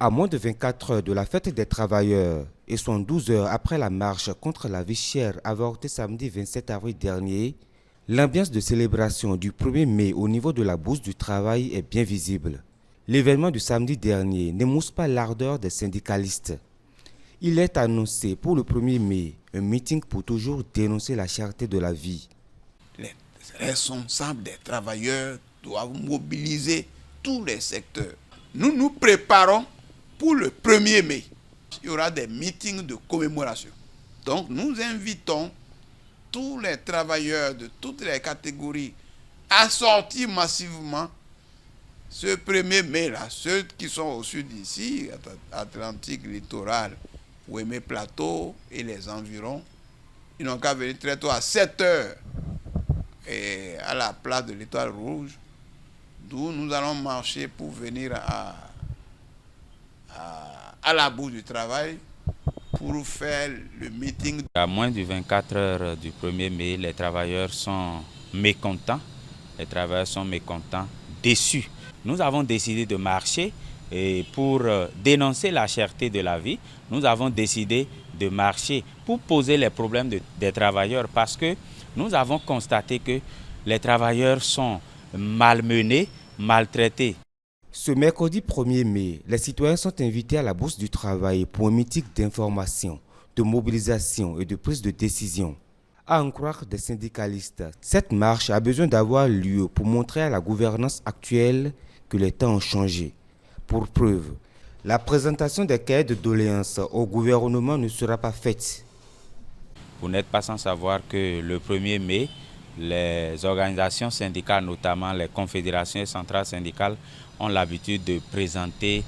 À moins de 24 heures de la fête des travailleurs et 12 heures après la marche contre la vie chère avortée samedi 27 avril dernier, l'ambiance de célébration du 1er mai au niveau de la Bourse du Travail est bien visible. L'événement du samedi dernier n'émousse pas l'ardeur des syndicalistes. Il est annoncé pour le 1er mai un meeting pour toujours dénoncer la cherté de la vie. Les responsables des travailleurs doivent mobiliser tous les secteurs. Nous nous préparons pour le 1er mai. Il y aura des meetings de commémoration. Donc nous invitons tous les travailleurs de toutes les catégories à sortir massivement ce 1er mai-là. Ceux qui sont au sud d'ici, Atlantique, littoral, Ouémé Plateau et les environs, ils n'ont qu'à venir très tôt à 7 heures et à la place de l'Étoile Rouge, d'où nous allons marcher pour venir à la Bourse du Travail pour faire le meeting. À moins de 24 heures du 1er mai, les travailleurs sont mécontents. Les travailleurs sont mécontents, déçus. Nous avons décidé de marcher et pour dénoncer la cherté de la vie. Nous avons décidé de marcher pour poser les problèmes des travailleurs parce que nous avons constaté que les travailleurs sont malmenés, maltraités. Ce mercredi 1er mai, les citoyens sont invités à la Bourse du Travail pour un meeting d'information, de mobilisation et de prise de décision. À en croire des syndicalistes, cette marche a besoin d'avoir lieu pour montrer à la gouvernance actuelle que les temps ont changé. Pour preuve, la présentation des cahiers de doléances au gouvernement ne sera pas faite. Vous n'êtes pas sans savoir que le 1er mai, les organisations syndicales, notamment les confédérations et centrales syndicales, ont l'habitude de présenter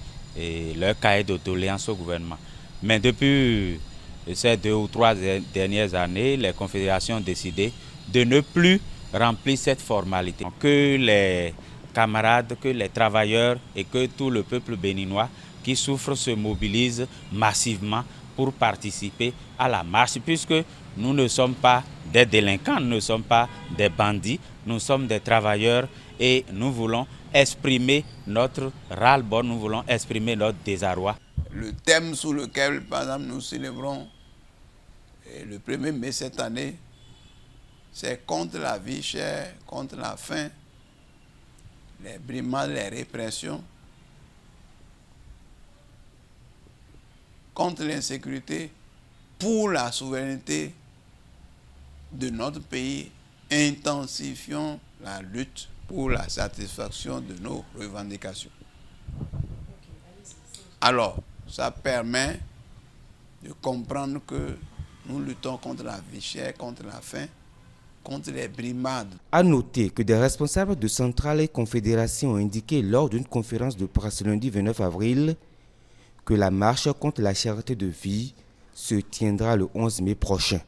leurs cahiers de doléances au gouvernement. Mais depuis ces 2 ou 3 dernières années, les confédérations ont décidé de ne plus remplir cette formalité. Que les camarades, que les travailleurs et que tout le peuple béninois qui souffre se mobilisent massivement pour participer à la marche, puisque nous ne sommes pas des délinquants, nous ne sommes pas des bandits, nous sommes des travailleurs et nous voulons exprimer notre ras-le-bol, nous voulons exprimer notre désarroi. Le thème sous lequel, par exemple, nous célébrons le 1er mai cette année, c'est contre la vie chère, contre la faim, les brimades, les répressions, contre l'insécurité, pour la souveraineté de notre pays, intensifions la lutte pour la satisfaction de nos revendications. Alors, ça permet de comprendre que nous luttons contre la vie chère, contre la faim, contre les brimades. À noter que des responsables de centrales et confédérations ont indiqué lors d'une conférence de presse lundi 29 avril que la marche contre la cherté de vie se tiendra le 11 mai prochain.